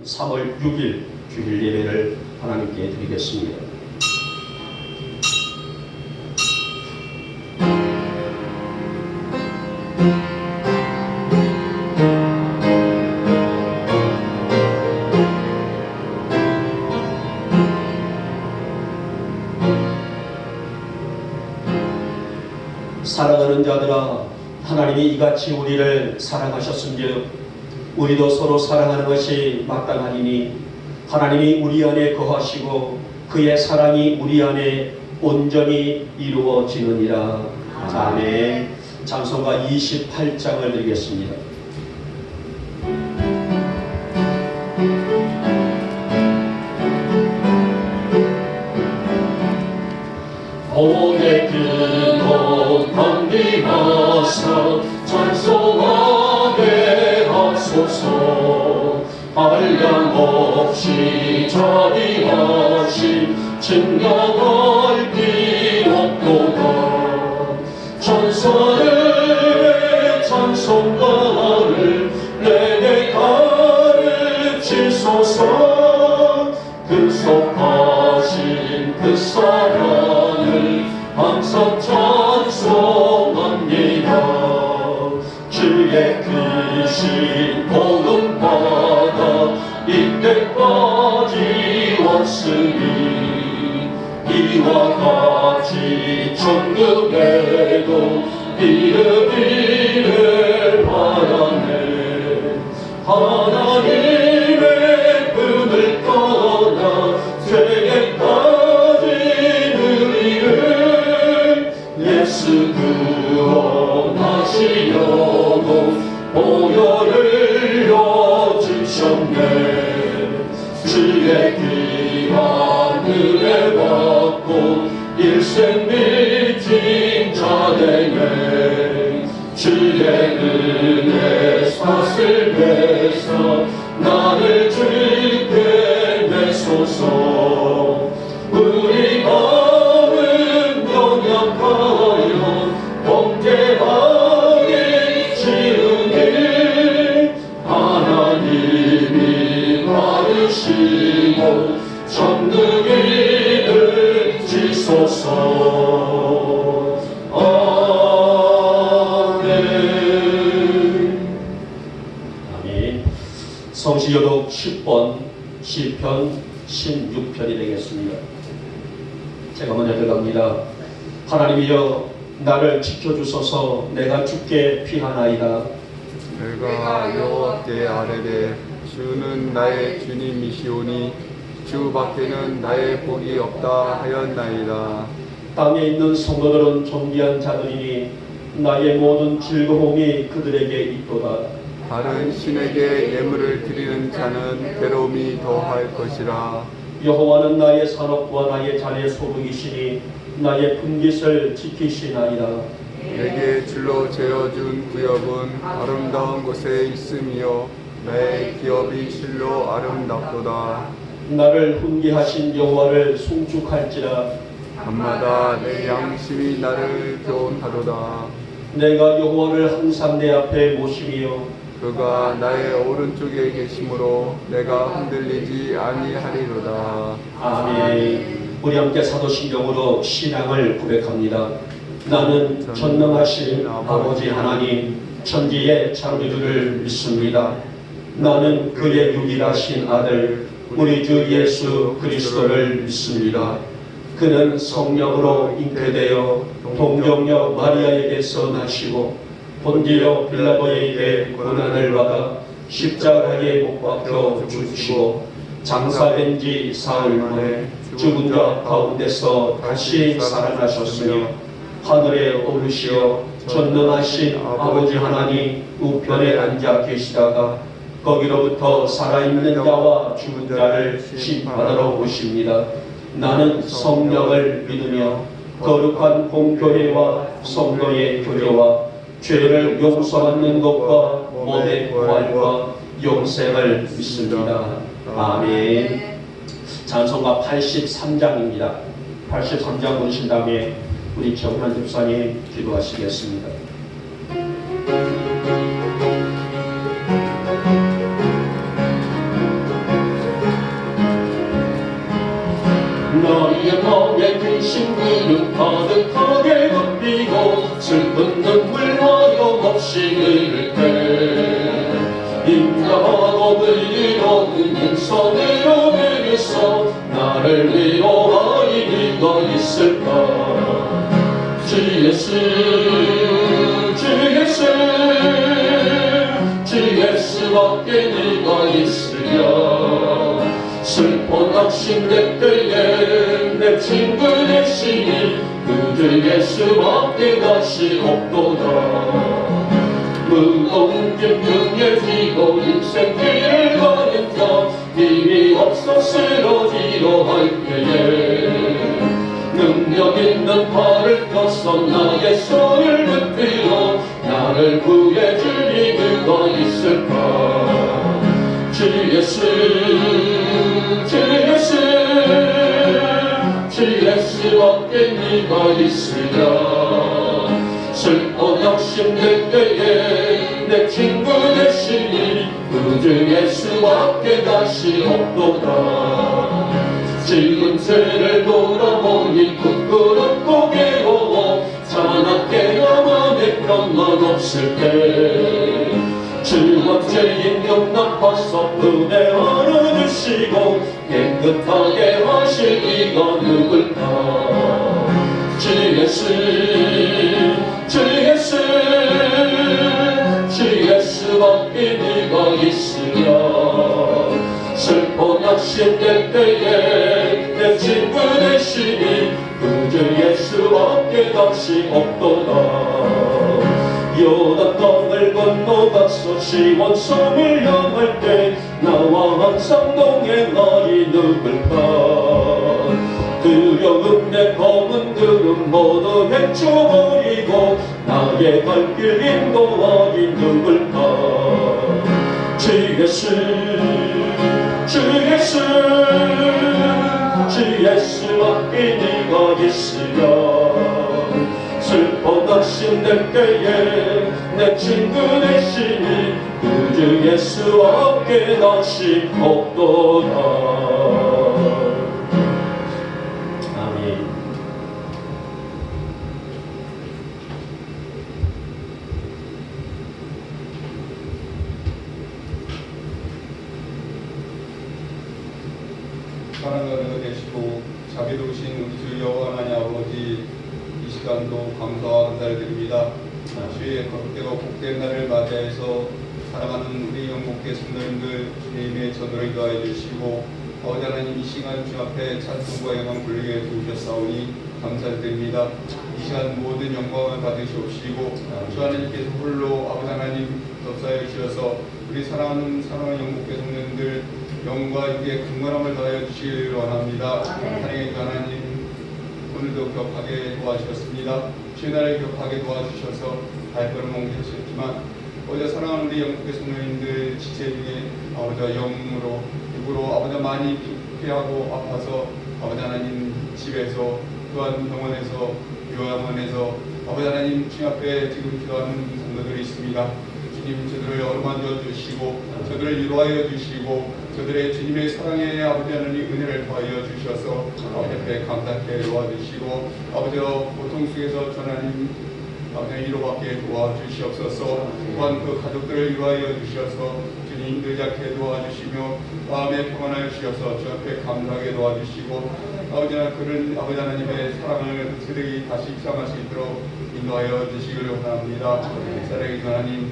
3월 6일 주일 예배를 하나님께 드리겠습니다. 사랑하는 자들아, 하나님이 이같이 우리를 사랑하셨은즉 우리도 서로 사랑하는 것이 마땅하니니 하나님이 우리 안에 거하시고 그의 사랑이 우리 안에 온전히 이루어지느니라. 아멘. 찬송가 28장을 드리겠습니다. 오늘 그곳 넘기마서 찬송하게 하소서. 한량없이 자비하신 증명할 길 없도다. 천사의 찬송가를 내게 가르치소서. 근속하신 그 사랑을 항상 찬송합니다. 주의 크신 복음 받아 이때까지 왔으니 이와 같이 천국에도 이르기를 바라네. 하나님의 품을 떠나 세계까지 누리는 예수 구원하시려고 보혈을 여주셨네. 주의 귀한 은혜 받고 일생 미친 자되네. 주의 은혜 사슬 베서 나를 주께 내소서. 우리 마음은 연약하여 범죄하기 쉬우니 하나님이 받으시고 천국이 되시소서. 아멘. 아멘. 성시교독 10번 시편 16편이 되겠습니다. 제가 먼저 들어갑니다. 하나님이여 나를 지켜주소서. 내가 주께 피하나이다. 내가 여호와께 아뢰되 주는 나의 주님이시오니 주밖에는 나의 복이 없다 하였나이다. 땅에 있는 성도들은 존귀한 자들이니 나의 모든 즐거움이 그들에게 있도다. 다른 신에게 예물을 드리는 자는 괴로움이 더할 것이라. 여호와는 나의 산업과 나의 잔의 소득이시니 나의 분깃을 지키시나이다. 내게 줄로 재어준 구역은 아름다운 곳에 있으며 내 기업이 실로 아름답도다. 나를 훈계하신 여호와를 송축할지라. 밤마다 내 양심이 나를 교훈하도다. 내가 여호와를 항상 내 앞에 모시며 그가 나의 오른쪽에 계심으로 내가 흔들리지 아니하리로다. 아멘. 우리 함께 사도신경으로 신앙을 고백합니다. 나는 전능하신 아버지 하나님 천지의 창조주를 믿습니다. 나는 그의 유일하신 아들 우리 주 예수 그리스도를 믿습니다. 그는 성령으로 잉태되어 동정녀 마리아에게서 나시고 본디오 빌라도에게 고난을 받아 십자가에 못 박혀 죽으시고 장사된 지 사흘 만에 죽은 자 가운데서 다시 살아나셨으며 하늘에 오르시어 전능하신 아버지 하나님 우편에 앉아 계시다가 거기로부터 살아있는 자와 죽은 자를 심판하러 오십니다. 나는 성령을 믿으며 거룩한 공교회와 성도의 교제와 죄를 용서받는 것과 몸의 부활과 영생을 믿습니다. 아멘. 찬송가 83장입니다. 83장 보신 다음에 우리 정환 집사님 기도하시겠습니다. 주의 맘에 근심 그름 가득하게 덮이고 슬픈 눈물 하염없이 흐를 때 인자하고 의로운 음성으로 들으서 나를 위로하리 누가 있을까 주 예수 주 예수 주 예수밖에 누가 있으랴 슬퍼 낙심될 때에 내 친구 되시니 그 예수밖에 다시 없도다 무거운 짐등에 지고 인생 길을 가는 자 힘이 없어 쓰러지려 할 때에 능력 있는 팔을 펴서 나의 손을 붙들어 나를 구해주니 누가 있을까 주 예수 주 예수 주 예수밖에 누가 있으랴 슬퍼 낙심될 때에 내 친구 되시니 그 예수밖에 다시 없도다 지금 죄를 돌아보니 부끄럽고 괴로워 자나깨 나만의 편만 없을 때 주와 죄인 용납하사 은혜 안아주시고 깨끗하게 하실 이가 누굴까 주 예수 주 예수 주 예수밖에 누가 있으랴 슬퍼 낙심될 때에 내 친구 되시니 그 예수밖에 다시 없도다 요단강을 건너가서 시원섬을 향할 때 나와 항상 동행하리 누굴까 두려움 내 검은 구름 모두 헤쳐버리고 나의 발길 인도하리 누굴까 주 예수 주 예수 주 예수밖에 네가 있으랴 슬퍼 낙심될 때에 내 친구 되시니 그 예수밖에 다시 없도다 아멘. 사랑하는 되시고 자비로우신 우리 주 여호와 하나님 아버지 이 시간도 감사와 감사를 드립니다. 주의 거룩되고 복된 날을 맞이해서 사랑하는 우리 영국계 성도님들 주님의 전도를 인도하여 주시고 아버지 하나님 이 시간 주 앞에 찬송과 영광 불리게 도우셨사오니 감사드립니다. 이 시간 모든 영광을 받으시옵시고 주 하나님께서 홀로 아버지 하나님 접사해 주셔서 우리 사랑하는 영국계 성도님들 영과 육의 강건함을 더하여 주시기 원합니다. 하나님의 주 하나님 오늘도 격하게 도와주셨습니다. 주의 나라를 격하게 도와주셔서 발걸음 옮기셨지만 어제 사랑하는 우리 영국의 성도님들 지체 중에 아버지와 영으로 육으로 아버지가 많이 피하고 아파서 아버지 하나님 집에서 또한 병원에서 요양원에서 아버지 하나님 주님 앞에 지금 기도하는 성도들이 있습니다. 주님 저들을 어루만져 주시고 저들을 위로하여 주시고 저들의 주님의 사랑에 아버지 하나님 은혜를 더하여 주셔서 아버지 앞에 감사하게 도와주시고 아버지와 고통 속에서 하나님 아버지 위로받게 도와주시옵소서 또한 그 가족들을 위로하여 주셔서 주님 힘들지 않게 도와주시며 마음에 평안하여 주셔서 주 앞에 감사하게 도와주시고 아버지나 그런 아버지 하나님의 사랑을 그들이 다시 입상할 수 있도록 인도하여 주시기를 원합니다. 사랑의 하나님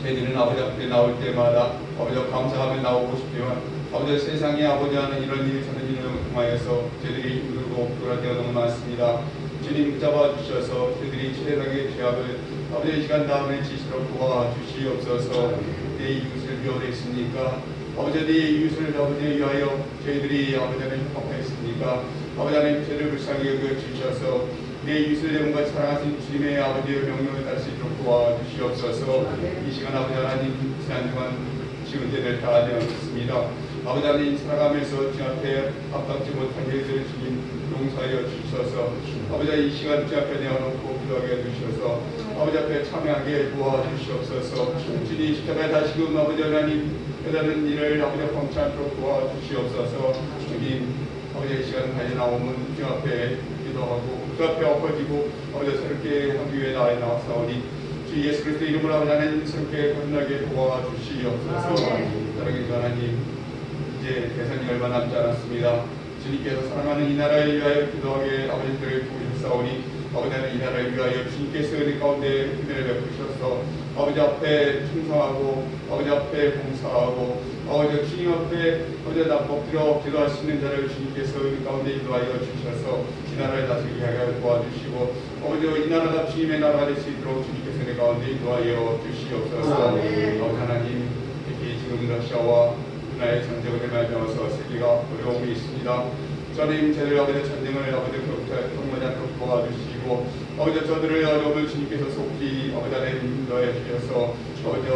저희들은 아버지 앞에 나올 때마다 아버지와 감사하며 나오고 싶지만 아버지 세상에 아버지 하는 이런 일이 저는 일을 통하여서 저희들이 힘들고 불안할 때가 너무 많습니다. 주님 붙잡아 주셔서 저희들이 최대하게 죄악을 아버지의 시간 다음에 지시도록 도와주시옵소서. 내 이웃을 위하였습니까? 아버지 내 이웃을 아버지 위하여 저희들이 아버지 하나님 협박하였습니까? 아버지 하나님 죄를 불쌍히 여겨주셔서 내 이웃을 내 몸과 사랑하신 주님의 아버지의 명령을 따를 수 있도록 도와주시옵소서. 이 시간 아버지 하나님 지난 동안 지은 죄를 다 내어놓습니다. 아버지 하나님 살아가면서 주 앞에 합당치 못한 일들을 주님 용서하여 주셔서 아버지 이 시간 주 앞에 내어놓고 기도하게 해주셔서 아버지 앞에 참여하게 도와주시옵소서. 주님 십자가에 다시금 아버지 하나님 깨달은 일을 아버지 범치 않도록 도와주시옵소서. 주님 아버지 이 시간 달려 나오면 주 앞에 기도하고 주 앞에 엎어지고 아버지 새롭게 하기 위해 나왔사오니 주 예수 그리스도 이름으로 아버지 하나님 새롭게 건너게 도와주시옵소서. 사랑의 주 하나님, 이제 대선이 얼마 남지 않았습니다. 주님께서 사랑하는 이 나라를 위하여 기도하게 아버지들을 부으셨사오니 아버지 하나님 이 나라를 위하여 주님께서 은혜 가운데 은혜를 베푸셔서 아버지 앞에 충성하고 아버지 앞에 봉사하고 아버지 주님 앞에 아버지 엎드려 기도할 수 있는 자를 주님께서 은혜 가운데 인도하여 주셔서 이 나라를 다스리게 하여 도와주시고 아버지 이 나라가 주님의 나라가 될 수 있도록 주님께서 은혜 가운데 인도하여 주시옵소서. 아버지 하나님, 특히 지금 러시아와 우크라이나의 전쟁을 말미암아서 세계가 어려움이 있습니다. 저는 저들 아버지 전쟁을 아버지 경험하지 않도록 도와주시고 아버지 저들의 어려움을 주님께서 속히 아버지 하나님 인도해 주셔서 아버지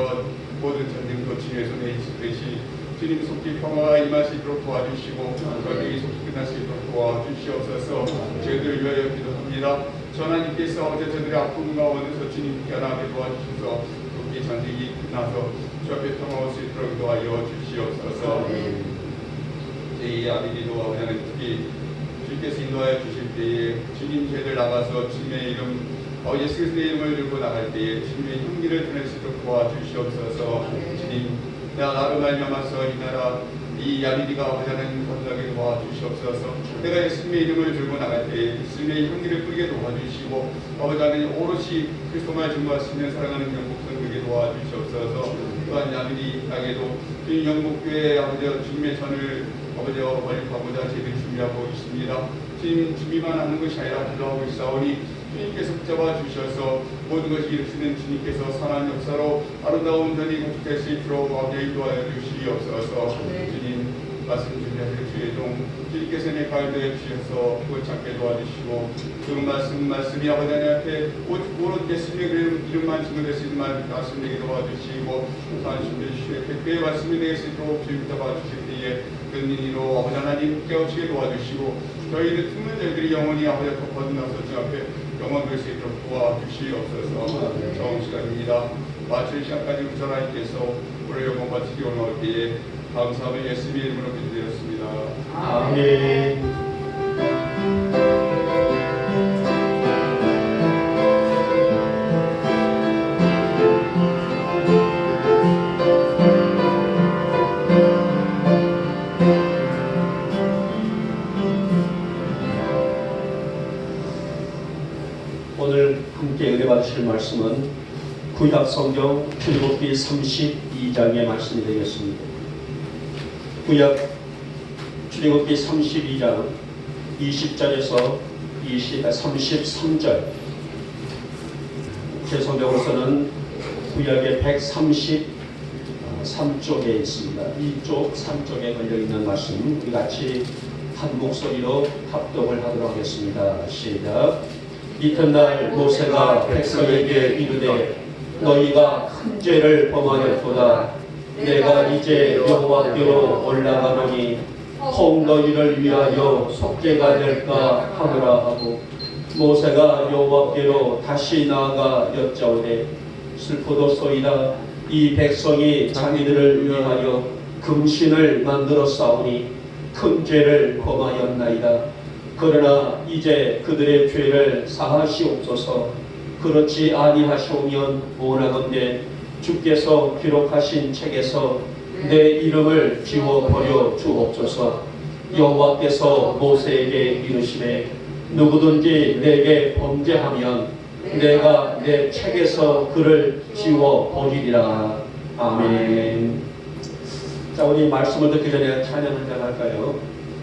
모든 전쟁도 주님의 손에 있듯이 주님 속히 평화가 임할 수 있도록 도와주시고 전쟁이 속히 끝날 수 있도록 도와주시옵소서. 저희들을 위하여 기도합니다. 하나님께서 아버지 저들의 아픔 가운데서 주님 편하게 도와주셔서 속히 전쟁이 끝나서 주 앞에 평화 올 수 있도록 도와여 주시옵소서. 이 아비기도 아버지 특히 주님께서 인도하여 주실 때에 주님 죄를 나가서 주님의 이름 예수 그리스도의 이름을 들고 나갈 때에 주님의 형기를 드릴 수 있도록 도와주시옵소서. 주님 나로 말미암아서 이 나라 이 야비디가 아버지 하나님 건너게 도와주시옵소서. 내가 예수님의 이름을 들고 나갈 때에 예수님의 형기를 뿌리게 도와주시고 아버지 하나님 오롯이 그리스도만 증거할 수 있는 사랑하는 영국선 되게 도와주시옵소서. 또한 야비디 땅에도 주님 영국교회 아버지 주님의 전을 아버지 원립하고자 저희들이 준비하고 있습니다. 주님 준비만 하는 것이 아니라 기도하고 있사오니 주님께서 붙잡아 주셔서 모든 것이 이루시는 주님께서 선한 역사로 아름다운 전이 구축될 수 있도록 아버지 인도하여 주시옵소서. 주님 말씀 준비하실 주의 종 주님께서 내 가운데 주셔서 그걸 찾게 도와주시고 그 말씀이 아버지 하나님 앞에 오롯 예수님의 이름만 증거될 수 있는 말씀 되게 도와주시고 또한 준비해 주시고 택배의 말씀이 될 수 있도록 주님 붙잡아 주실 때에 은인으로 아버지 하나님 깨우치게 도와주시고 저희를 듣는 저희들이 영원히 아버지 거듭나서 주 앞에 영원 될 수 있도록 도와주시옵소서. 좋은 시간입니다. 마칠 시간까지 우리 하나님께서 우리 영원 바치기 올라올 때에 감사함을 예수님의 이름으로 기도드렸습니다. 아멘. 오늘 함께 은혜 받으실 말씀은 구약 성경 출애굽기 32장의 말씀이 되겠습니다. 구약 출애굽기 32장 20절에서 33절, 제 성경으로서는 구약의 133쪽에 있습니다. 이쪽 3쪽에 걸려있는 말씀 우리 같이 한 목소리로 합독을 하도록 하겠습니다. 시작. 이튿날 모세가 백성에게 이르되 너희가 큰 죄를 범하였도다. 내가 이제 여호와께로 올라가노니 혹 너희를 위하여 속죄가 될까 하노라 하고 모세가 여호와께로 다시 나아가 여짜오되 슬프도소이다. 이 백성이 자기들을 위하여 금신을 만들어 싸우니 큰 죄를 범하였나이다. 그러나 이제 그들의 죄를 사하시옵소서. 그렇지 아니하시오면 원하건대 주께서 기록하신 책에서 내 이름을 지워버려 주옵소서. 여호와께서 모세에게 이르시되 누구든지 내게 범죄하면 내가 내 책에서 그를 지워버리리라. 아멘. 자, 우리 말씀을 듣기 전에 찬양 한잔 할까요?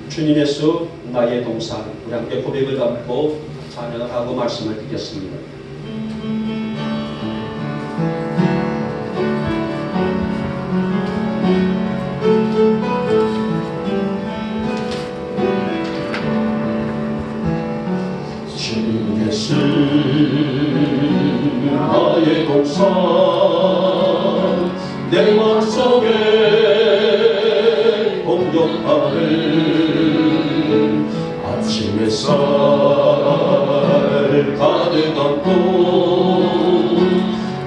주님의 수 나의 동산, 우리 함께 고백을 담고 찬양을 하고 말씀을 듣겠습니다. 주님의 수 나의 동산 내 맘속에 공격하는 아침 햇살 가득한 꽃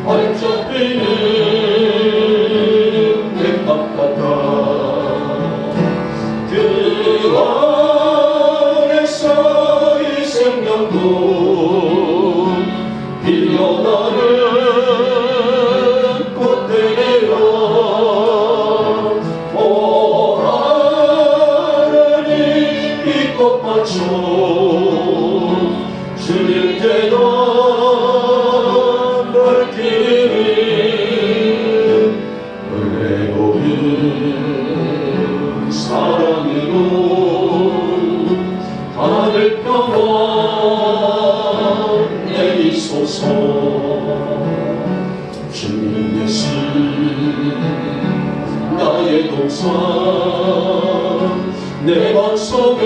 활짝 피는 백합 같아 그와 주님께로 밝히는 은혜로운 사랑으로 하늘 평화 내리소서. 주님 예수 나의 동산 내 맘속에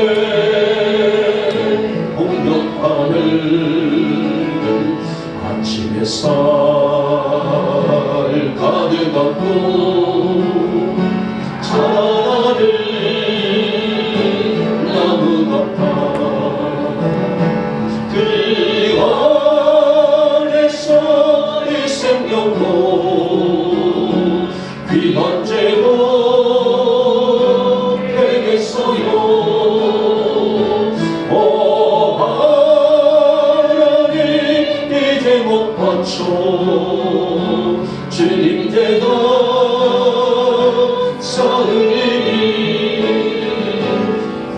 공격하는 아침 햇살 가득 안고 자라나는 나무 같아. 그 안에서 이 생명도 귀한죄로 되겠어요. 오 하나님 이제 못 받쳐 주님 제가 쌓으리니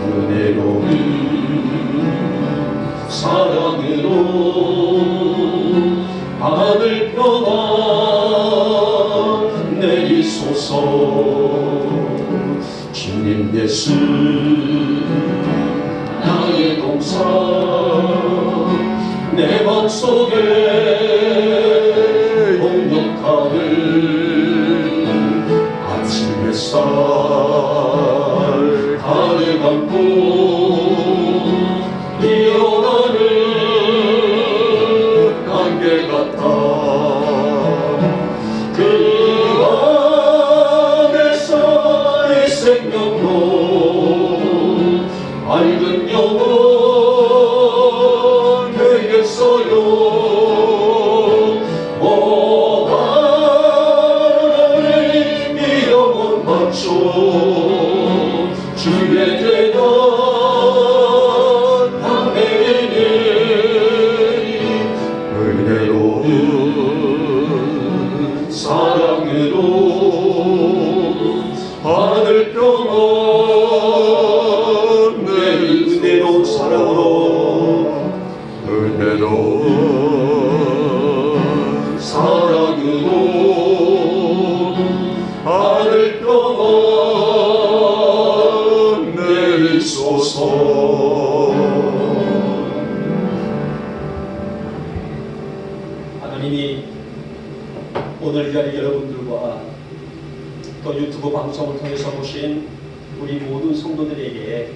은혜로운 사랑으로 하늘 평화 내리소서. 주님 예수 나의 동산 내 맘속에 공격하는 아침 햇살 하늘 감고 일어나는 안개 같아. 그 안에서 이 생명도 밝은 영혼 되겠어요. 오 하나님 이 영혼 바쳐 주의 대단 하늘이니 은혜로운 사랑으로 하늘 평화 은혜로운 사랑으로 은혜로운 사랑으로 하늘 평화 내리소서. 하나님이 오늘 이 자리 여러분들과 또 유튜브 방송을 통해서 보신 우리 모든 성도들에게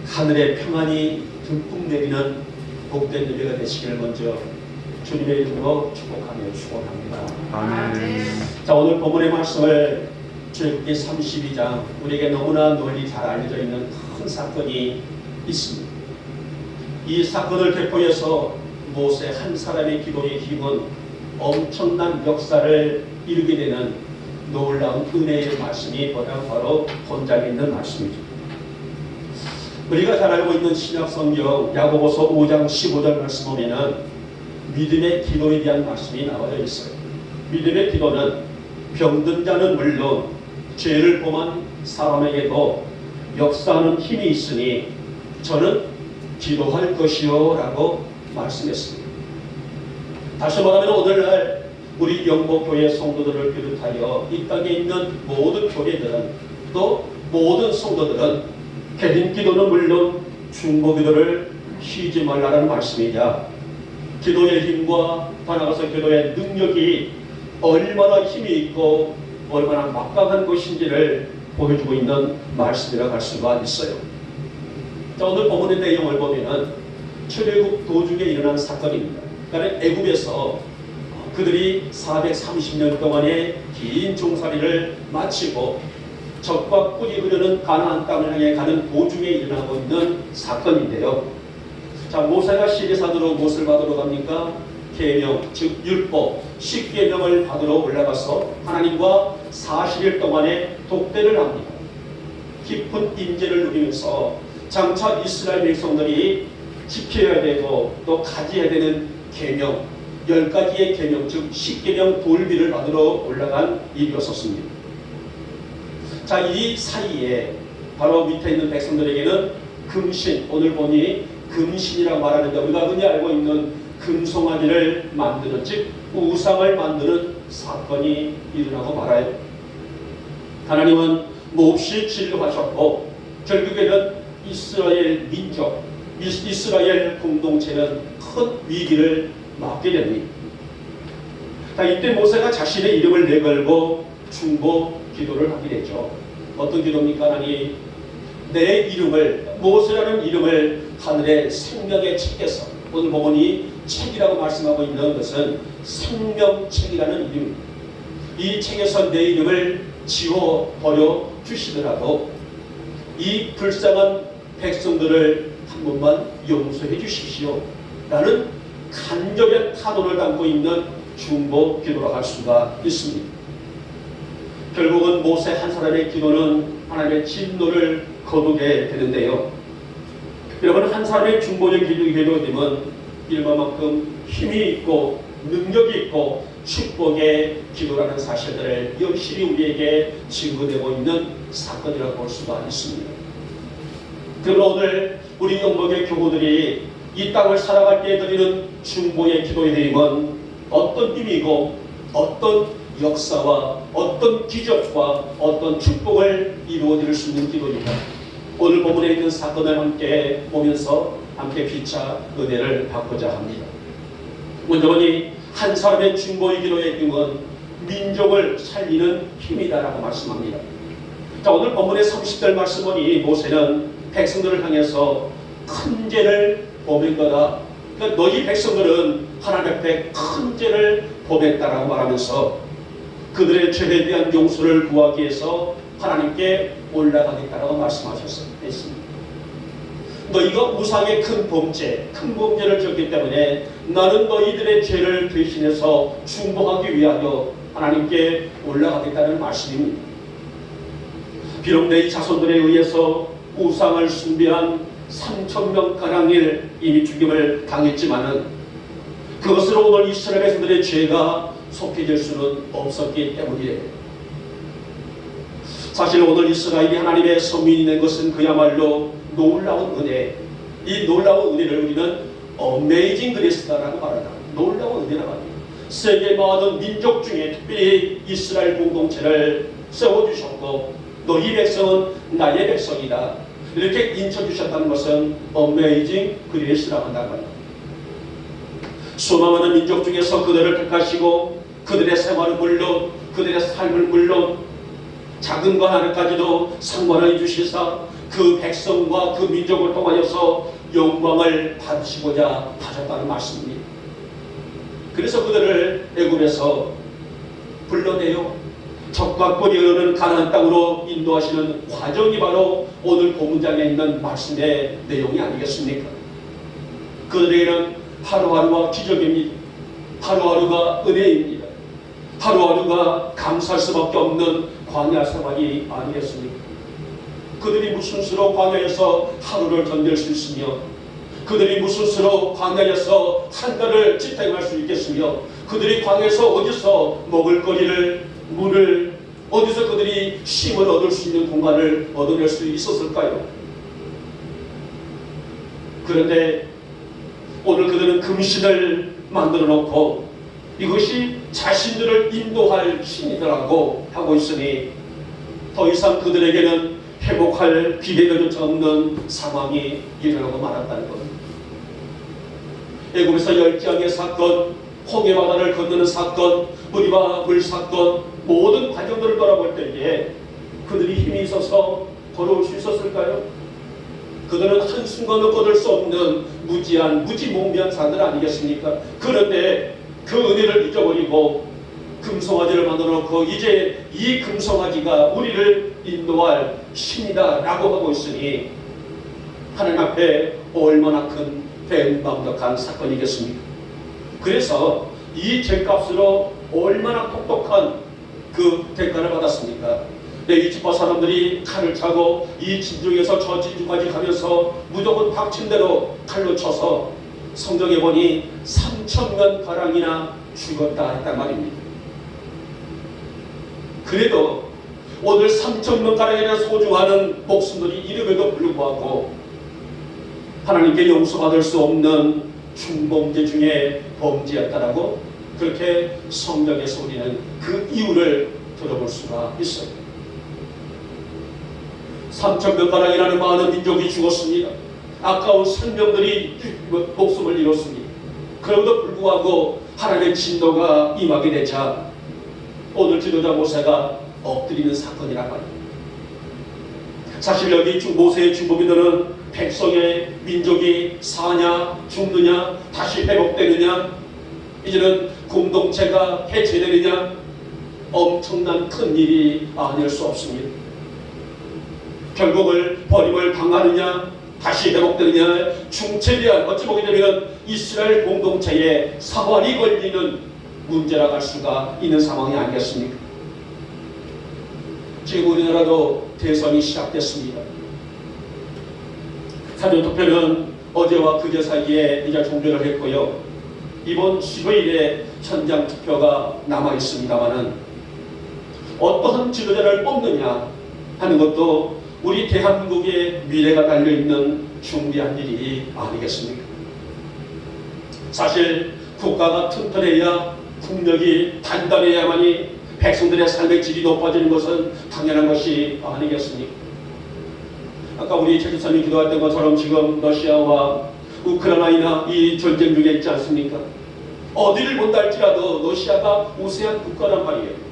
하늘의 평안이 듬뿍 내리는 복된 예배가 되시기를 먼저 주님의 이름으로 축복하며 축원합니다. 아멘. 자, 오늘 본문의 말씀을 출애굽기 32장 우리에게 너무나 널리 잘 알려져 있는 큰 사건이 있습니다. 이 사건을 대표해서 모세 한 사람의 기도의 힘은 엄청난 역사를 이루게 되는 놀라운 은혜의 말씀이 바로 본장에 있는 말씀이죠. 우리가 잘 알고 있는 신약 성경 야고보서 5장 15절 말씀 보면은 믿음의 기도에 대한 말씀이 나와져 있어요. 믿음의 기도는 병든 자는 물론 죄를 범한 사람에게도 역사하는 힘이 있으니 저는 기도할 것이요 라고 말씀했습니다. 다시 말하면 오늘날 우리 영목교회 성도들을 비롯하여 이 땅에 있는 모든 교회들은 또 모든 성도들은 개인 기도는 물론 중보 기도를 쉬지 말라는 말씀이냐, 기도의 힘과 더 나아가서 기도의 능력이 얼마나 힘이 있고 얼마나 막강한 것인지를 보여주고 있는 말씀이라고 할 수가 있어요. 자, 오늘 본문의 내용을 보면은 출애굽 도중에 일어난 사건입니다. 그러니까 애굽에서 그들이 430년 동안의 긴 종살이를 마치고 적과 꿀이 흐르는 가나안 땅을 향해 가는 도중에 일어나고 있는 사건인데요. 자, 모세가 시리산으로 무엇을 받으러 갑니까? 계명, 즉 율법, 10계명을 받으러 올라가서 하나님과 40일 동안의 독대를 합니다. 깊은 임재를 누리면서 장차 이스라엘 백성들이 지켜야 되고 또 가져야 되는 계명, 10가지의 계명, 즉 10계명 돌비를 받으러 올라간 일이었습니다. 자, 이 사이에 바로 밑에 있는 백성들에게는 금신, 오늘 보니 금신이라고 말하는데 우리가 흔히 알고 있는 금송아지를 만드는, 즉 우상을 만드는 사건이 일어나고 말아요. 하나님은 몹시 진노하셨고 결국에는 이스라엘 민족, 이스라엘 공동체는 큰 위기를 맞게 됩니다. 이때 모세가 자신의 이름을 내걸고 중보 기도를 하게 되죠. 어떤 기도입니까? 하나님, 내 이름을, 모세라는 이름을 하늘의 생명의 책에서, 오늘 보니 책이라고 말씀하고 있는 것은 생명책이라는 이름입니다. 이 책에서 내 이름을 지워버려 주시더라도 이 불쌍한 백성들을 한 번만 용서해 주십시오 라는 간절한 탄원을 담고 있는 중보 기도로 할 수가 있습니다. 결국은 모세 한 사람의 기도는 하나님의 진노를 거두게 되는데요. 여러분, 한 사람의 중보적 기도가 되면 일만큼 힘이 있고 능력이 있고 축복의 기도라는 사실들을 여실히 우리에게 증거되고 있는 사건이라고 볼 수가 있습니다. 그러나 오늘 우리 영목의 교우들이 이 땅을 살아갈 때 드리는 중보의 기도의 내용은 어떤 의미고 어떤 역사와 어떤 기적과 어떤 축복을 이루어드릴 수 있는 기도입니다. 오늘 본문에 있는 사건을 함께 보면서 함께 피차 은혜를 받고자 합니다. 먼저 보니 한 사람의 중보의 기도의 힘은 민족을 살리는 힘이다라고 말씀합니다. 자, 오늘 본문의 30절 말씀 보니 모세는 백성들을 향해서 큰 죄를 범한 거다. 그러니까 너희 백성들은 하나님 앞에 큰 죄를 범했다라고 말하면서 그들의 죄에 대한 용서를 구하기 위해서 하나님께 올라가겠다라고 말씀하셨습니다. 너희가 우상의 큰 범죄를 지었기 때문에 나는 너희들의 죄를 대신해서 중보하기 위하여 하나님께 올라가겠다는 말씀입니다. 비록 내 자손들에 의해서 우상을 숭배한 3,000명가량을 이미 죽임을 당했지만은 그것으로 오늘 이스라엘 백성들의 죄가 속해질 수는 없었기 때문이에요. 사실 오늘 이스라엘이 하나님의 서민이 된 것은 그야말로 놀라운 은혜, 이 놀라운 은혜를 우리는 어메이징 그레이스다라고 말한다. 놀라운 은혜라고 합니다. 세계 모든 민족 중에 특별히 이스라엘 공동체를 세워주셨고 너희 백성은 나의 백성이다 이렇게 인쳐주셨다는 것은 어메이징 그레이스라고 한다는 말입니다. 수많은 민족 중에서 그들을 택하시고 그들의 생활은 물론 그들의 삶을 물론 작은 것 하나까지도 상관하여 주시사 그 백성과 그 민족을 통하여서 영광을 받으시고자 하셨다는 말씀입니다. 그래서 그들을 애굽에서 불러내요 적과 꿀이 흐르는 가나안 땅으로 인도하시는 과정이 바로 오늘 본문장에 있는 말씀의 내용이 아니겠습니까? 그들에게는 하루하루가 기적입니다. 하루하루가 은혜입니다. 하루하루가 감사할 수밖에 없는 광야 생활이 아니겠습니까? 그들이 무슨 수로 광야에서 하루를 견딜 수 있으며 그들이 무슨 수로 광야에서 한 달을 지탱할 수 있겠으며 그들이 광야에서 어디서 먹을거리를 물을 어디서 그들이 쉼을 얻을 수 있는 공간을 얻어낼 수 있었을까요? 그런데 오늘 그들은 금신을 만들어 놓고 이것이 자신들을 인도할 신이라고 하고 있으니 더 이상 그들에게는 회복할 기회조차 없는 상황이 일어나고 말았다는 것. 애굽에서 열지왕의 사건, 홍해바다를 건너는 사건, 무리바 물 사건 모든 과정들을 돌아볼 때에 그들이 힘이 있어서 걸어올 수 있었을까요? 그들은 한순간도 거둘 수 없는 무지한 무지몽비한 사람들 아니겠습니까? 그런데 그 은혜를 잊어버리고 금송아지를 만들어 놓고 이제 이 금송아지가 우리를 인도할 신이다 라고 하고 있으니 하나님 앞에 얼마나 큰 배은망덕한 사건이겠습니까? 그래서 이 죄값으로 얼마나 똑똑한 그 대가를 받았습니까? 이 지파 사람들이 칼을 차고 이 진중에서 저 진중까지 가면서 무조건 닥친 대로 칼로 쳐서 성경에 보니 3,000명 가량이나 죽었다 했단 말입니다. 그래도 오늘 3,000명 가량이나 소중한 목숨들이 이름에도 불구하고 하나님께 용서받을 수 없는 중범죄 중에 범죄였다라고 그렇게 성경에서 우리는 그 이유를 들어볼 수가 있어요. 3,000명가량이라는 많은 민족이 죽었습니다. 아까운 생명들이 목숨을 잃었습니다. 그럼에도 불구하고 하나님의 진노가 임하게 되자 오늘 지도자 모세가 엎드리는 사건이란 말입니다. 사실 여기 모세의 중보기도는 백성의 민족이 사냐 죽느냐 다시 회복되느냐 이제는 공동체가 해체되느냐 엄청난 큰 일이 아닐 수 없습니다. 결국을 버림을 당하느냐 다시 회복되느냐 중체대한 어찌 보게 되면 이스라엘 공동체에 사활이 걸리는 문제라고 할 수가 있는 상황이 아니겠습니까? 지금 우리나라도 대선이 시작됐습니다. 사전투표는 어제와 그제 사이에 이제 종료를 했고요. 이번 수요일에 현장 투표가 남아 있습니다만은 어떠한 지도자를 뽑느냐 하는 것도 우리 대한민국의 미래가 달려있는 중대한 일이 아니겠습니까? 사실 국가가 튼튼해야 국력이 단단해야만이 백성들의 삶의 질이 높아지는 것은 당연한 것이 아니겠습니까? 아까 우리 최 집사님이 기도했던 것처럼 지금 러시아와 우크라이나 이 전쟁 중에 있지 않습니까? 어디를 본다 할지라도 러시아가 우세한 국가란 말이에요.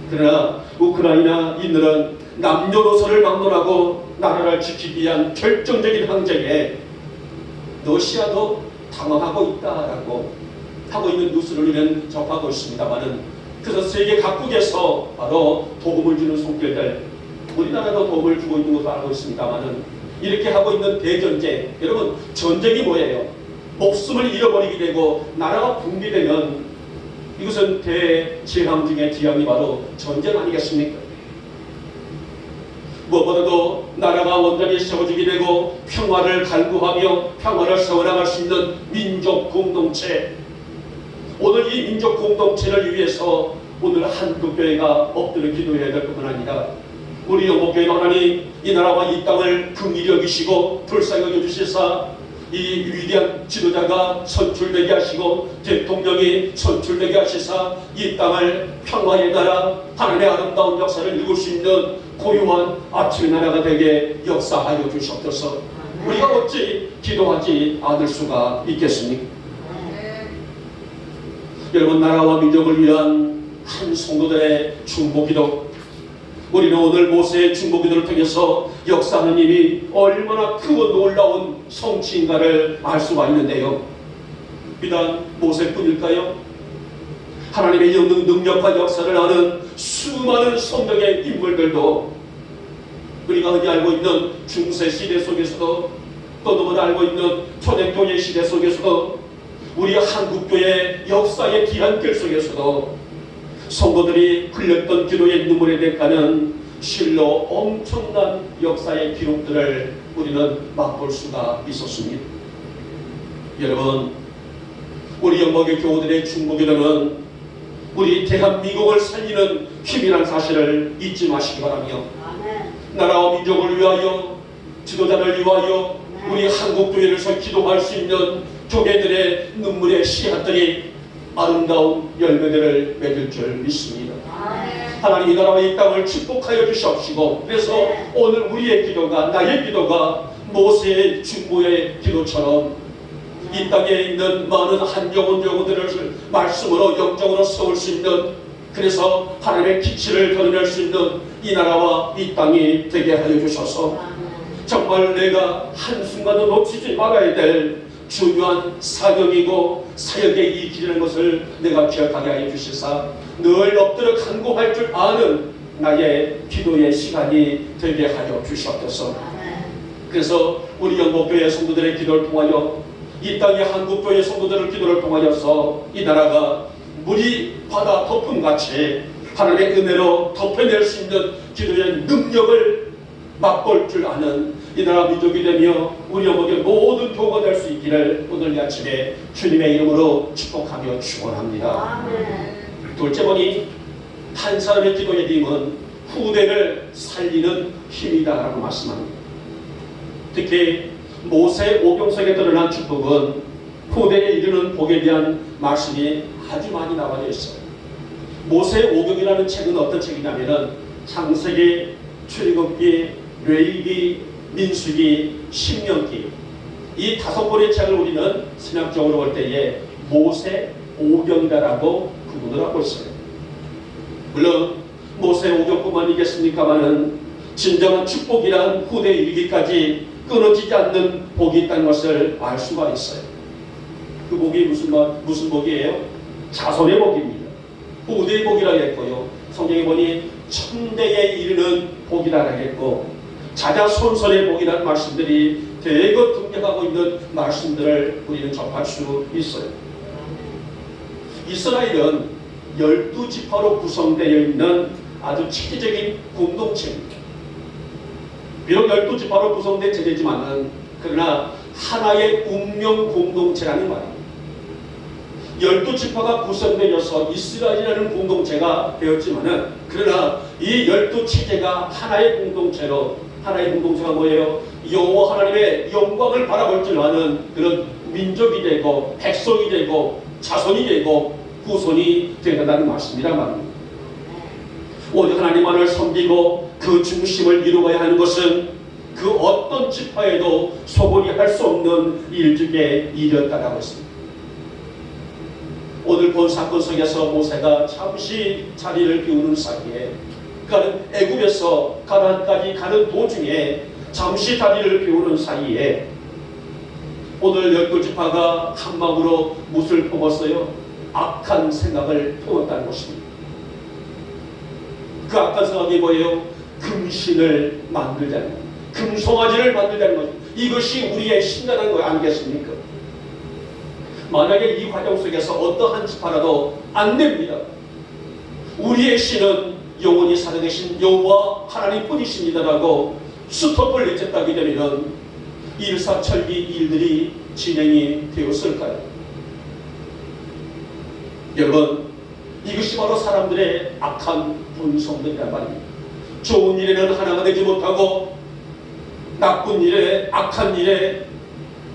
그러나 우크라이나인들은 남녀노소를 막론하고 나라를 지키기 위한 결정적인 항쟁에 러시아도 당황하고 있다라고 하고 있는 뉴스를 우리는 접하고 있습니다만은 그래서 세계 각국에서 바로 도움을 주는 손길들 우리나라도 도움을 주고 있는 것도 알고 있습니다만은 이렇게 하고 있는 대전쟁 여러분 전쟁이 뭐예요? 목숨을 잃어버리게 되고 나라가 붕괴되면 이것은 대재앙 중의 재앙이 바로 전쟁 아니겠습니까? 무엇보다도 나라가 원전히 세워지게 되고 평화를 갈구하며 평화를 세워나갈 수 있는 민족 공동체 오늘 이 민족 공동체를 위해서 오늘 한국교회가 엎드려 기도해야 될 뿐만 아니라 우리 영목교회 하나님 이 나라와 이 땅을 긍휼히 여기시고 불쌍히 여겨주시사 이 위대한 지도자가 선출되게 하시고 대통령이 선출되게 하시사 이 땅을 평화의 나라 하나님의 아름다운 역사를 이룰 수 있는 고유한 아침의 나라가 되게 역사하여 주시옵소서. 우리가 어찌 기도하지 않을 수가 있겠습니까? 여러분 나라와 민족을 위한 한 성도들의 중보기도 우리는 오늘 모세의 중보기도를 통해서 역사하는 힘이 얼마나 크고 놀라운 성취인가를 알 수가 있는데요. 비단 모세뿐일까요? 하나님의 영능 능력과 역사를 아는 수많은 성경의 인물들도 우리가 흔히 알고 있는 중세 시대 속에서도 또 너무나 알고 있는 초대교회 시대 속에서도 우리 한국교회 역사의 뒤안길 속에서도 성도들이 흘렸던 기도의 눈물의 대가는 실로 엄청난 역사의 기록들을 우리는 맛볼 수가 있었습니다. 여러분 우리 영목의 교우들의 중보기도는 우리 대한민국을 살리는 힘이라는 사실을 잊지 마시기 바라며 나라와 민족을 위하여 지도자를 위하여 우리 한국교회에서 기도할 수 있는 교회들의 눈물의 씨앗들이 아름다운 열매들을 맺을 줄 믿습니다. 하나님 이 나라와 이 땅을 축복하여 주시옵시고 그래서 오늘 우리의 기도가 나의 기도가 모세의 중보의 기도처럼 이 땅에 있는 많은 한 영혼들을 말씀으로 영적으로 세울 수 있는 그래서 하나님의 기치를 드러낼 수 있는 이 나라와 이 땅이 되게 하여 주셔서 정말 내가 한순간도 놓치지 말아야 될 중요한 사역이고 사역의 이 길이라는 것을 내가 기억하게 하여 주시사 늘 엎드려 간구할 줄 아는 나의 기도의 시간이 되게 하여 주시옵소서. 그래서 우리 영목교회 성도들의 기도를 통하여 이 땅의 한국교회 성도들의 기도를 통하여서 이 나라가 물이 바다 덮음같이 하나님의 은혜로 덮어낼 수 있는 기도의 능력을 맛볼 줄 아는 이 나라 민족이 되며 우리 영목의 모든 교우가 될 수 있기를 오늘 이 아침에 주님의 이름으로 축복하며 축원합니다. 둘째 보니 한 사람의 기도의 힘은 후대를 살리는 힘이다라고 말씀합니다. 특히 모세 오경석에 드러난 축복은 후대에 이르는 복에 대한 말씀이 아주 많이 나와져 있어요. 모세 오경이라는 책은 어떤 책이냐면은 창세기, 출애굽기, 레위기, 민수기, 신명기 이 5권의 책을 우리는 신학적으로 볼 때에 모세 오경이라고 구분을 하고 있어요. 물론 모세 오경뿐만이겠습니까마는 진정한 축복이란 후대에 이르기까지 끊어지지 않는 복이 있다는 것을 알 수가 있어요. 그 복이 무슨 복이에요? 자손의 복입니다. 후대의 복이라고 했고요. 성경에 보니 천대에 이르는 복이라고 했고 자자손손의 복이라는 말씀들이 대거 등장하고 있는 말씀들을 우리는 접할 수 있어요. 이스라엘은 12지파로 구성되어 있는 아주 체계적인 공동체입니다. 비록 12지파로 구성된 체제지만은 그러나 하나의 운명 공동체라는 말입니다. 12지파가 구성되어서 이스라엘이라는 공동체가 되었지만은 그러나 이 12체제가 하나의 공동체로 하나의 공동체가 뭐예요? 여호와 하나님의 영광을 바라볼 줄 아는 그런 민족이 되고 백성이 되고 자손이 되고 후손이 되는다는 말씀이란 말입니다. 오직 하나님만을 섬기고 그 중심을 이루어야 하는 것은 그 어떤 지파에도 소홀히 할 수 없는 일 중에 일이었다라고 했습니다. 오늘 본 사건 속에서 모세가 잠시 자리를 비우는 사이에 그는 애굽에서 가나안까지 가는 도중에 잠시 자리를 비우는 사이에 오늘 12지파가 한 마음으로 무엇을 품었어요? 악한 생각을 품었다는 것입니다. 그 악한 생각이 뭐예요? 금신을 만들자는 것, 금송아지를 만들자는 것. 이것이 우리의 신이라는 거 아니겠습니까? 만약에 이 과정 속에서 어떠한 지파라도 안 됩니다. 우리의 신은 영원히 살아계신 여호와 하나님뿐이십니다라고 스톱을 내쳤다게 되면 일사천리 일들이 진행이 되었을까요? 여러분, 이것이 바로 사람들의 악한 본성들이란 말입니다. 좋은 일에는 하나가 되지 못하고 나쁜 일에, 악한 일에,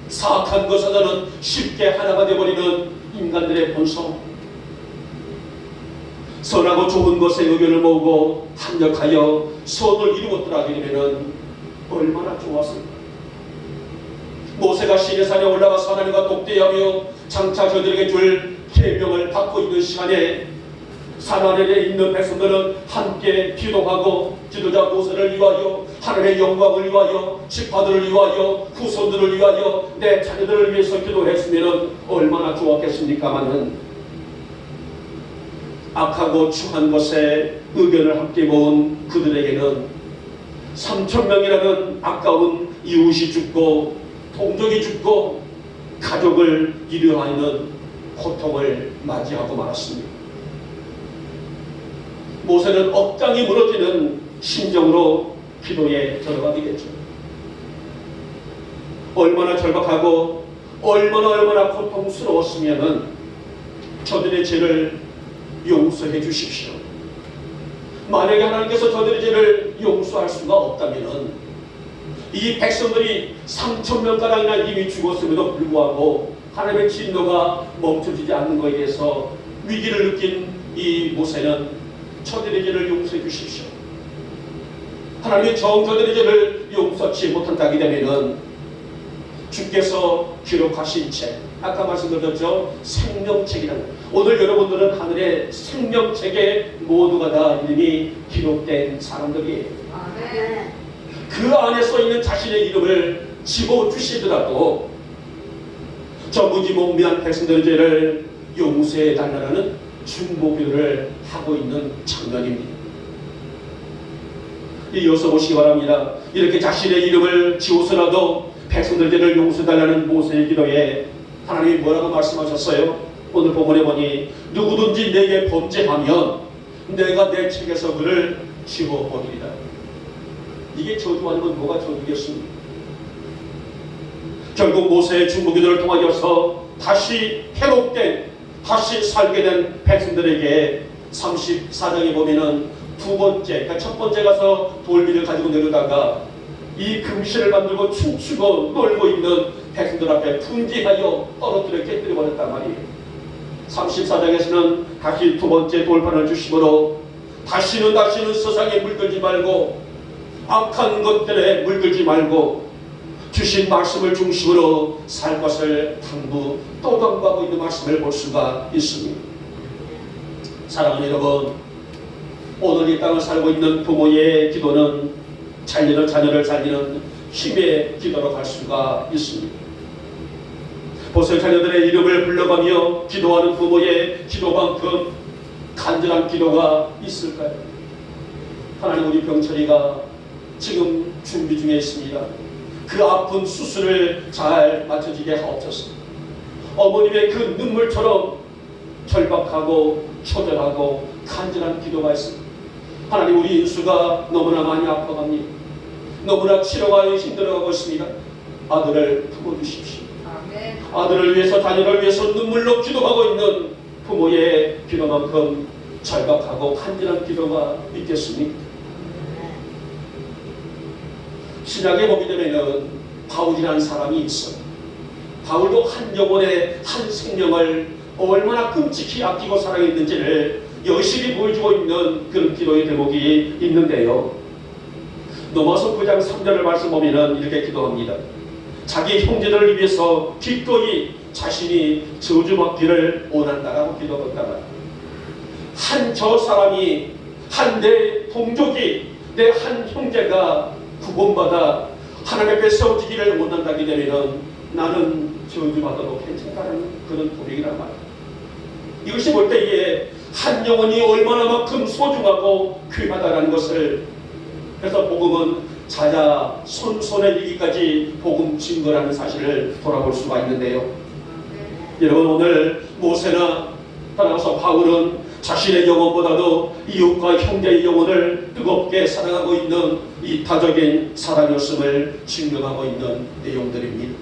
사악한 것에서는 쉽게 하나가 되어버리는 인간들의 본성. 선하고 좋은 것에 의견을 모으고 합력하여 선을 이루었더라 하면 얼마나 좋았을까. 모세가 시내산에 올라가서 하나님과 독대하며 장차 저들에게 줄 계명을 받고 있는 시간에 산 아래에 있는 백성들은 함께 기도하고 지도자 모세를 위하여 하나님의 영광을 위하여 지파들을 위하여 후손들을 위하여 내 자녀들을 위해서 기도했으면 얼마나 좋았겠습니까마는 악하고 추한 것에 의견을 함께 모은 그들에게는 3,000명이라는 아까운 이웃이 죽고 동족이 죽고 가족을 잃어하는 고통을 맞이하고 말았습니다. 모세는 억장이 무너지는 심정으로 기도에 들어가게 됐죠. 얼마나 절박하고 얼마나 고통스러웠으면은 저들의 죄를 용서해 주십시오. 만약에 하나님께서 저들의 죄를 용서할 수가 없다면은 이 백성들이 3,000명가량이나 이미 죽었음에도 불구하고 하나님의 진노가 멈춰지지 않는 것에 대해서 위기를 느낀 이 모세는 저들의 죄를 용서해 주십시오. 하나님의 저들의 죄를 용서치 못한다게 되면은 주께서 기록하신 책, 아까 말씀드렸죠, 생명책이라는 거예요. 오늘 여러분들은 하늘의 생명책에 모두가 다 이름이 기록된 사람들이에요. 그 안에 써있는 자신의 이름을 집어주시더라도 저 무지몽매한 백성들의 죄를 용서해달라는 중보기도를 하고 있는 장면입니다. 이어서 보시기 바랍니다. 이렇게 자신의 이름을 지우서라도 백성들의 죄를 용서해달라는 모세의 기도에 하나님이 뭐라고 말씀하셨어요? 오늘 본문에 보니 누구든지 내게 범죄하면 내가 내 책에서 그를 지워버리리라. 이게 저주하는 건 뭐가 저주겠습니까? 결국 모세의 중보기도를 통하여서 다시 회복된, 다시 살게 된 백성들에게 34장에 보면은 두 번째, 그러니까 첫 번째 가서 돌미를 가지고 내려다가 이 금실을 만들고 춤추고 놀고 있는 백성들 앞에 분지하여 떨어뜨려 깨뜨려 버렸단 말이에요. 34장에서는 다시 두 번째 돌판을 주심으로 다시는 세상에 물들지 말고 악한 것들에 물들지 말고 주신 말씀을 중심으로 살 것을 당부 또 당부하고 있는 말씀을 볼 수가 있습니다. 사랑하는 여러분, 오늘 이 땅을 살고 있는 부모의 기도는 자녀를 살리는 힘의 기도로 갈 수가 있습니다. 보세요. 자녀들의 이름을 불러가며 기도하는 부모의 기도만큼 간절한 기도가 있을까요? 하나님, 우리 병철이가 지금 준비 중에 있습니다. 그 아픈 수술을 잘 맞춰지게 하옵소서. 어머님의 그 눈물처럼 절박하고 초절하고 간절한 기도가 있습니다. 하나님, 우리 인수가 너무나 많이 아파갑니다. 너무나 치료가 힘들어가고 있습니다. 아들을 품어주십시오. 아들을 위해서, 자녀를 위해서 눈물로 기도하고 있는 부모의 기도만큼 절박하고 간절한 기도가 있겠습니까? 신약에 보게 되면은 바울이라는 사람이 있어요. 바울도 한 영혼의 한 생명을 얼마나 끔찍히 아끼고 사랑했는지를 여실히 보여주고 있는 그런 기도의 대목이 있는데요. 넘어서 9장 3절을 말씀 보면은 이렇게 기도합니다. 자기 형제들을 위해서 기꺼이 자신이 저주받기를 원한다라고 기도했다가 한 저 사람이 한 내 동족이 내 한 형제가 구원받아 하나님 앞에 세워지기를 원한다게 되면 나는 저주받아도 괜찮다는 그런 고백이란 말이에요. 이것이 볼 때에 한 영혼이 얼마나만큼 소중하고 귀하다는 것을, 그래서 복음은 자자 손손에 이기까지 복음 증거라는 사실을 돌아볼 수가 있는데요. 여러분, 오늘 모세나 따라서 바울은 자신의 영혼보다도 이웃과 형제의 영혼을 뜨겁게 사랑하고 있는 이타적인 사랑이었음을 증명하고 있는 내용들입니다.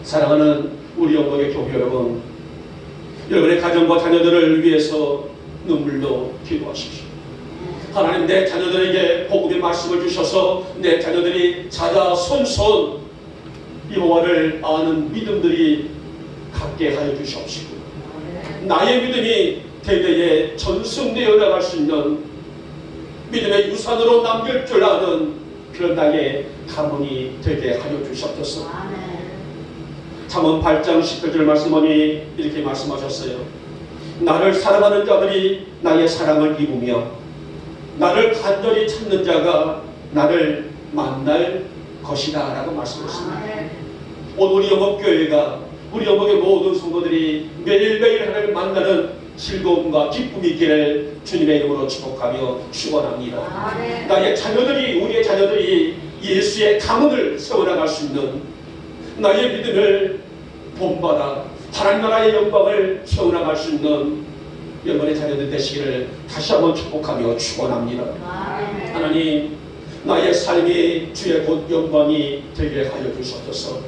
사랑하는 우리 영광의 교회 여러분, 여러분의 가정과 자녀들을 위해서 눈물로 기도하십시오. 하나님, 내 자녀들에게 복음의 말씀을 주셔서 내 자녀들이 자자 손손 여호와를 아는 믿음들이 갖게 하여 주시옵시고, 나의 믿음이 대대에 전승되어 나갈 수 있는 믿음의 유산으로 남길 줄 아는 그런 나의 가문이 되게 하여 주시옵소서. 잠언 8장 18절 말씀하니 이렇게 말씀하셨어요. 나를 사랑하는 자들이 나의 사랑을 입으며 나를 간절히 찾는 자가 나를 만날 것이다 라고 말씀하셨습니다. 오늘 우리 영업교회가, 우리 영업의 모든 성도들이 매일매일 하나님을 만나는 즐거움과 기쁨이 있기를 주님의 이름으로 축복하며 축원합니다. 나의 자녀들이, 우리의 자녀들이 예수의 가문을 세워나갈 수 있는, 나의 믿음을 본받아 하나님 나라의 영광을 세워나갈 수 있는 여러분의 자녀들 되시기를 다시 한번 축복하며 축원합니다. 하나님, 나의 삶이 주의 곧 영광이 되게 하여 주시옵소서.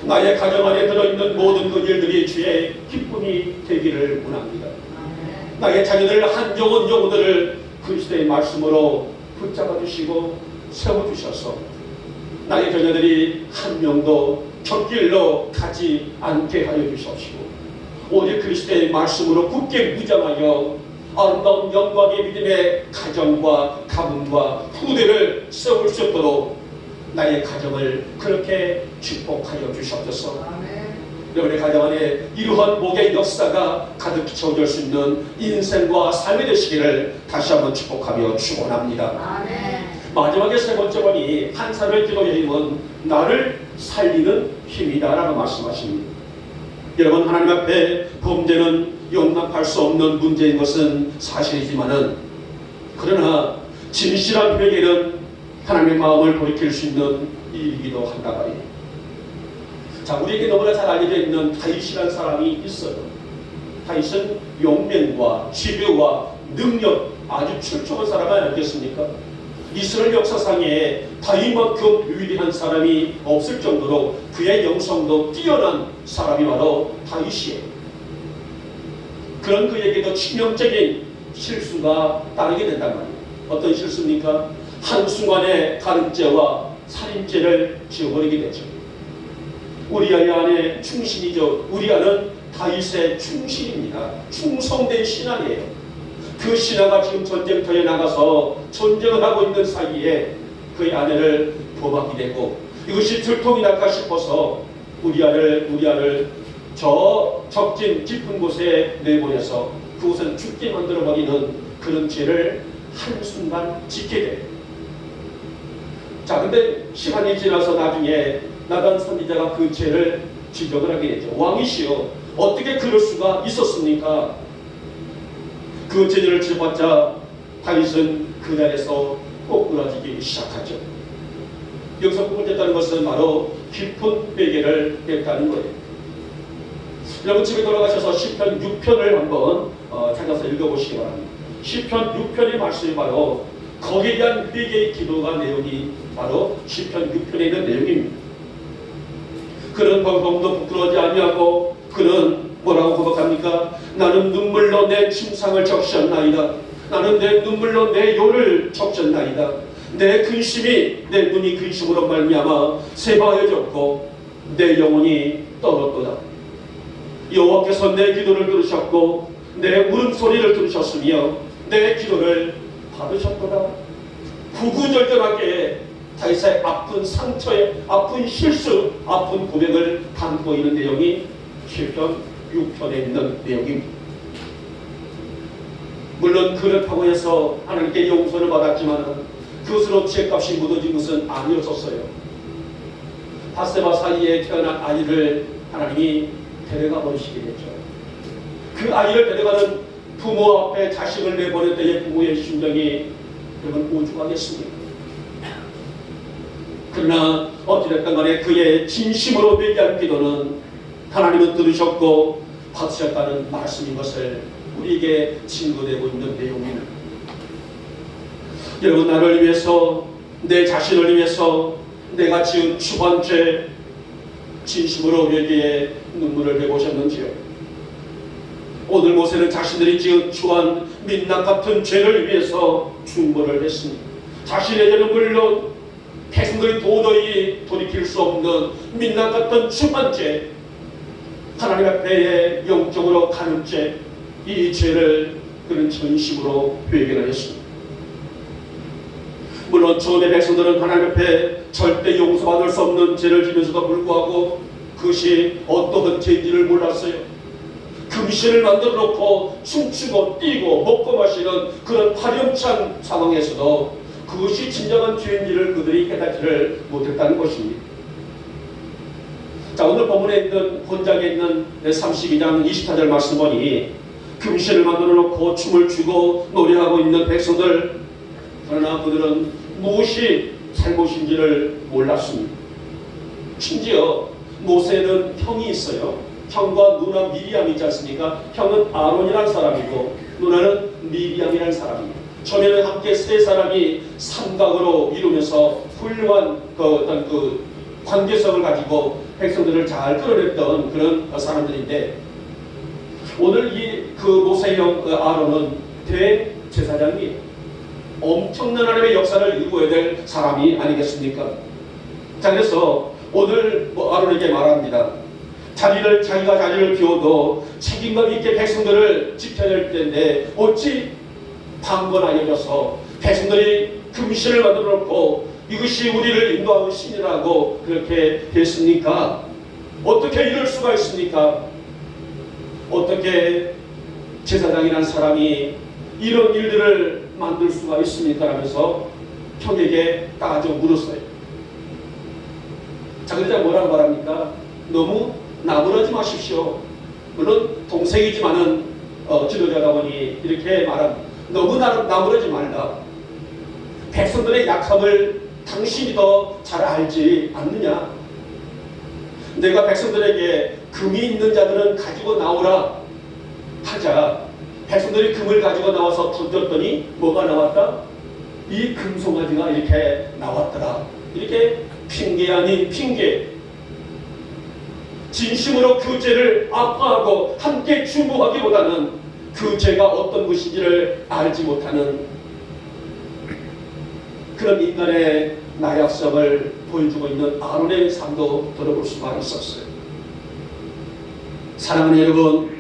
나의 가정 안에 들어있는 모든 그 일들이 주의 기쁨이 되기를 원합니다. 나의 자녀들 한 영혼들을 그리스도의 말씀으로 붙잡아 주시고 세워주셔서 나의 자녀들이 한 명도 곁길로 가지 않게 하여 주시옵시고, 오직 그리스도의 말씀으로 굳게 무장하여 아름다운 영광의 믿음의 가정과 가문과 후대를 세울 수 있도록 나의 가정을 그렇게 축복하여 주시옵소서. 여러분의 가정 안에 이러한 복의 역사가 가득히 채워질 수 있는 인생과 삶이 되시기를 다시 한번 축복하며 축원합니다. 마지막에 세 번째 번이 한 사람의 기도의 힘은 나를 살리는 힘이다 라고 말씀하십니다. 여러분, 하나님 앞에 범죄는 용납할 수 없는 문제인 것은 사실이지만은, 그러나 진실한 회개는 하나님의 마음을 돌이킬 수 있는 일이기도 한다 말이에요. 자, 우리에게 너무나 잘 알려져 있는 다윗이라는 사람이 있어요. 다윗은 용맹과 지혜와 능력 아주 출중한 사람 아니겠습니까? 이스라엘 역사상에 다윗만큼 위대한 사람이 없을 정도로 그의 영성도 뛰어난 사람이 바로 다윗이에요. 그런 그에게도 치명적인 실수가 따르게 된단 말이에요. 어떤 실수입니까? 한순간에 간음죄와 살인죄를 지어버리게 되죠. 우리아의 아내 충신이죠. 우리아는 다윗의 충신입니다. 충성된 신하예요. 그 신하가 지금 전쟁터에 나가서 전쟁을 하고 있는 사이에 그의 아내를 포박이 되고, 이것이 들통이 날까 싶어서 우리아를 저 적진 깊은 곳에 내보내서 그곳을 죽게 만들어버리는 그런 죄를 한순간 짓게 돼요. 자, 근데 시간이 지나서 나중에 나단 선지자가 그 죄를 지적을 하게 되죠. 왕이시여, 어떻게 그럴 수가 있었습니까? 그 죄를 지어봤자 다윗은 그 자리에서 꼬꾸라지기 시작하죠. 여기서 꼬꾸라졌다는 것은 바로 깊은 회개를 했다는 거예요. 여러분 집에 돌아가셔서 시편 6편을 한번 찾아서 읽어보시기 바랍니다. 시편 6편의 말씀이 바로 거기에 대한 회개의 기도가 내용이 바로 시편 6편에 있는 내용입니다. 그는 벌금도 부끄러워하지 아니하고 그는 뭐라고 고백합니까? 나는 눈물로 내 침상을 적셨나이다. 나는 내 눈물로 내 요를 적셨나이다. 내 근심이 내 눈이 근심으로 말미암아 쇠바해졌고 내 영혼이 떨었도다. 여호와께서 내 기도를 들으셨고 내 울음소리를 들으셨으며 내 기도를 받으셨도다. 구구절절하게 다윗의 아픈 상처에 아픈 실수, 아픈 고백을 담고 있는 내용이 시편 6편에 있는 내용입니다. 물론 그렇다고 해서 하나님께 용서를 받았지만 그것으로 죄값이 묻어진 것은 아니었었어요. 바세바 사이에 태어난 아이를 하나님이 데려가 버리시게 됐죠. 그 아이를 데려가는 부모 앞에 자식을 내보낼 때의 부모의 심정이 여러분 오죽하겠습니까? 그러나 어찌됐든 간에 그의 진심으로 회개한 기도는 하나님은 들으셨고 받으셨다는 말씀인 것을 우리에게 증거되고 있는 내용입니다. 여러분, 나를 위해서, 내 자신을 위해서 내가 지은 추반죄 진심으로 회개에 눈물을 흘려보셨는지요? 오늘 모세는 자신들이 지은 추한 민낯 같은 죄를 위해서 중보를 했습니다. 자신의 죄는 물론 백성들이 도저히 돌이킬 수 없는 민낯 같은 추한 죄, 하나님 앞에 영적으로 가는 죄, 이 죄를 그는 전심으로 회개를 했습니다. 물론 처음에 백성들은 하나님 앞에 절대 용서받을 수 없는 죄를 지면서도 불구하고 그것이 어떠한 죄인지를 몰랐어요. 금신을 만들어 놓고 춤추고 뛰고 먹고 마시는 그런 화려찬 상황에서도 그것이 진정한 죄인지를 그들이 깨닫지를 못했다는 것입니다. 자, 오늘 본문에 있는 본장에 있는 32장 24절 말씀 보니 금신을 만들어 놓고 춤을 추고 노래하고 있는 백성들, 그러나 그들은 무엇이 잘못인지를 몰랐습니다. 심지어 모세는 형이 있어요. 형과 누나 미리암이 있지 않습니까? 형은 아론이라는 사람이고 누나는 미리암이라는 사람입니다. 처음에는 함께 세 사람이 삼각으로 이루면서 훌륭한 어떤 관계성을 가지고 백성들을 잘 끌어냈던 그런 사람들인데, 오늘 그 모세형 아론은 대제사장이 엄청난 하나님의 역사를 이루어야 될 사람이 아니겠습니까? 자, 그래서 오늘 아론에게 말합니다. 자기가 자리를 비워도 책임감 있게 백성들을 지켜야 될 텐데 어찌 방관하여져서 백성들이 금신을 만들어 놓고 이것이 우리를 인도하는 신이라고 그렇게 됐습니까? 어떻게 이럴 수가 있습니까? 어떻게 제사장이라는 사람이 이런 일들을 만들 수가 있습니까? 라면서 형에게 따져 물었어요. 자, 그러자 뭐라고 말합니까? 너무 나무라지 마십시오. 물론 동생이지만은 지도자다 보니 이렇게 말합니다. 너무 나무라지 말라. 백성들의 약함을 당신이 더 잘 알지 않느냐? 내가 백성들에게 금이 있는 자들은 가지고 나오라 하자 백성들이 금을 가지고 나와서 던졌더니 뭐가 나왔다? 이 금송아지가 이렇게 나왔더라. 이렇게 핑계 아닌 핑계. 진심으로 그 죄를 아파하고 함께 중보하기보다는 그 죄가 어떤 것인지를 알지 못하는 그런 인간의 나약성을 보여주고 있는 아론의 삶도 들어볼 수가 있었어요. 사랑하는 여러분,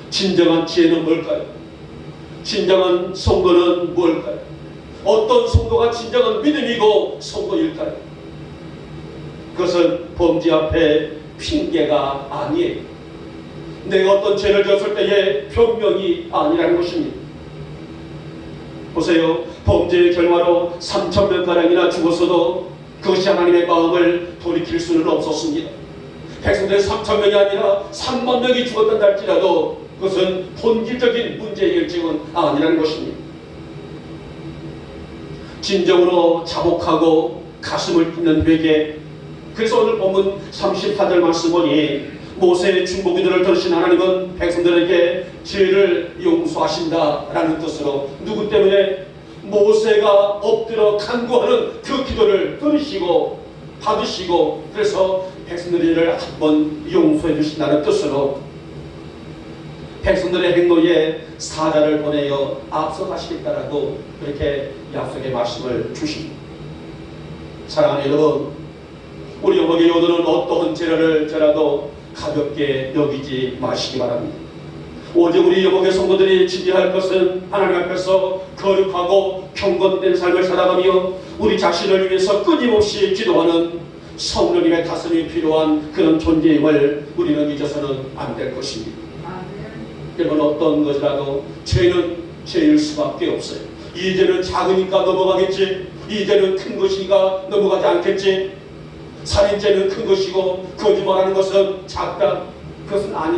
진정한 지혜는 뭘까요? 진정한 성도는 뭘까요? 어떤 성도가 진정한 믿음이고 성도일까요? 그것은 범죄 앞에 핑계가 아니에요. 내가 어떤 죄를 졌을 때의 변명이 아니라는 것입니다. 보세요. 범죄의 결과로 3,000명가량이나 죽었어도 그것이 하나님의 마음을 돌이킬 수는 없었습니다. 백성들 3,000명이 아니라 3만 명이 죽었다 할지라도 그것은 본질적인 문제의 일증은 아니라는 것입니다. 진정으로 자복하고 가슴을 찢는 회개. 그래서 오늘 본문 34절 말씀 보니 모세의 중보기도를 들으신 하나님은 백성들에게 죄를 용서하신다라는 뜻으로 누구 때문에? 모세가 엎드려 간구하는 그 기도를 들으시고 받으시고 그래서 백성들을 한번 용서해 주신다는 뜻으로 백성들의 행로에 사자를 보내어 앞서가시겠다라고 그렇게 약속의 말씀을 주십니다. 사랑하는 여러분, 우리 여복의 요도는 어떠한 죄를 저라도 가볍게 여기지 마시기 바랍니다. 오직 우리 여복의 성도들이 지지할 것은 하나님 앞에서 거룩하고 경건된 삶을 살아가며 우리 자신을 위해서 끊임없이 기도하는 성령님의 다스림이 필요한 그런 존재임을 우리는 잊어서는 안 될 것입니다. 여러분, 어떤 것이라도 죄는 죄일 수밖에 없어요. 이 죄는 작으니까 넘어가겠지, 이 죄는 큰 것이니까 넘어가지 않겠지, 살인죄는 큰 것이고 거짓말하는 것은 작다, 그것은 아니라